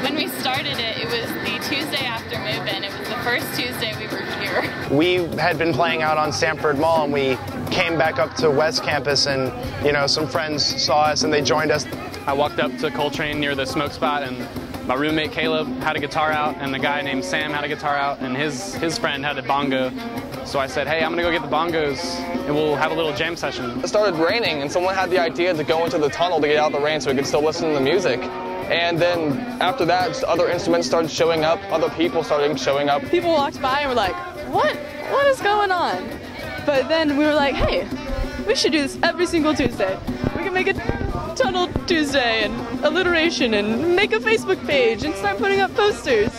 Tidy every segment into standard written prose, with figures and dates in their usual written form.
When we started it, it was the Tuesday after move-in. It was the first Tuesday we were here. We had been playing out on Sanford Mall, and we came back up to West Campus, and some friends saw us and they joined us. I walked up to Coltrane near the smoke spot, and my roommate Caleb had a guitar out, and the guy named Sam had a guitar out, and his friend had a bongo. So I said, hey, I'm gonna go get the bongos and we'll have a little jam session. It started raining and someone had the idea to go into the tunnel to get out of the rain so we could still listen to the music. And then after that, just other instruments started showing up, other people started showing up. People walked by and were like, what is going on? But then we were like, hey, we should do this every single Tuesday. We can make a Tunnel Tuesday and alliteration and make a Facebook page and start putting up posters.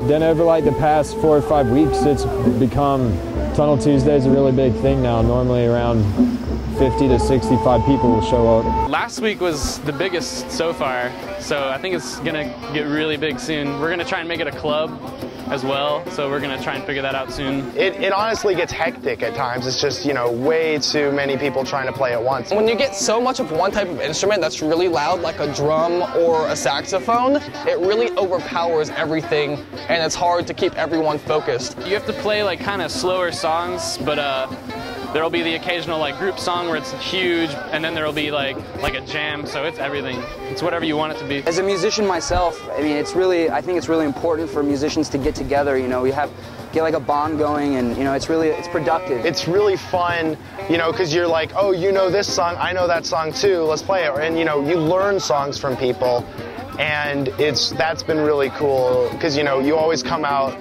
Then over like the past 4 or 5 weeks, it's become Tunnel Tuesday is a really big thing now. Normally around 50 to 65 people will show up. Last week was the biggest so far, so I think it's gonna get really big soon. We're gonna try and make it a club as well, so we're gonna try and figure that out soon. It honestly gets hectic at times. It's just, way too many people trying to play at once. When you get so much of one type of instrument that's really loud, like a drum or a saxophone, it really overpowers everything, and it's hard to keep everyone focused. You have to play like kind of slower songs, but there'll be the occasional like group song where it's huge, and then there'll be like a jam, so it's everything. It's whatever you want it to be. As a musician myself, I mean, I think it's really important for musicians to get together, get like a bond going, and it's productive. It's really fun, because you're like, oh, this song, I know that song too, let's play it. And you learn songs from people, and that's been really cool, because you always come out,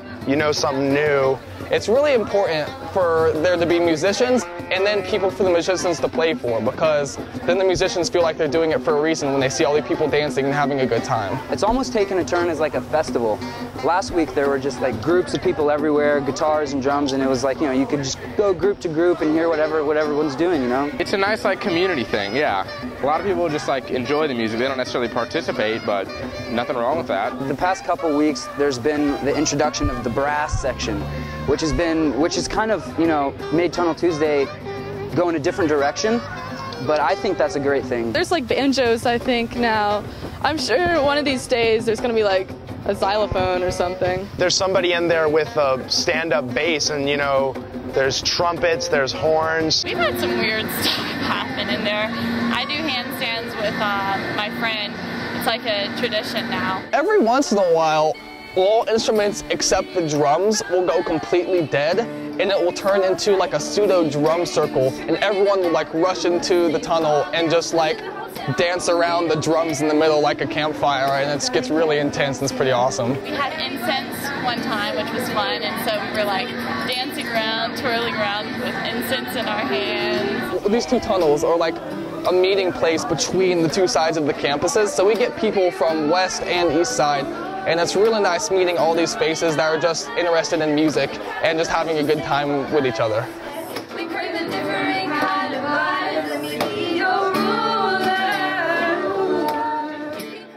something new. It's really important for there to be musicians and then people for the musicians to play for, because then the musicians feel like they're doing it for a reason when they see all the people dancing and having a good time. It's almost taken a turn as like a festival. Last week there were just like groups of people everywhere, guitars and drums, and it was like, you could just go group to group and hear what everyone's doing, It's a nice like community thing, yeah. A lot of people just like enjoy the music. They don't necessarily participate, but nothing wrong with that. The past couple weeks there's been the introduction of the brass section, which has kind of, made Tunnel Tuesday go in a different direction, but I think that's a great thing. There's like banjos, I think, now. I'm sure one of these days there's gonna be like a xylophone or something. There's somebody in there with a stand-up bass, and there's trumpets, there's horns. We've had some weird stuff happen in there. I do handstands with my friend. It's like a tradition now. Every once in a while, all instruments except the drums will go completely dead, and it will turn into like a pseudo drum circle, and everyone will like rush into the tunnel and just like dance around the drums in the middle like a campfire, and it gets really intense and it's pretty awesome. We had incense one time, which was fun, and so we were like dancing around, twirling around with incense in our hands. These two tunnels are like a meeting place between the two sides of the campuses, so we get people from west and east side. And it's really nice meeting all these faces that are just interested in music and just having a good time with each other.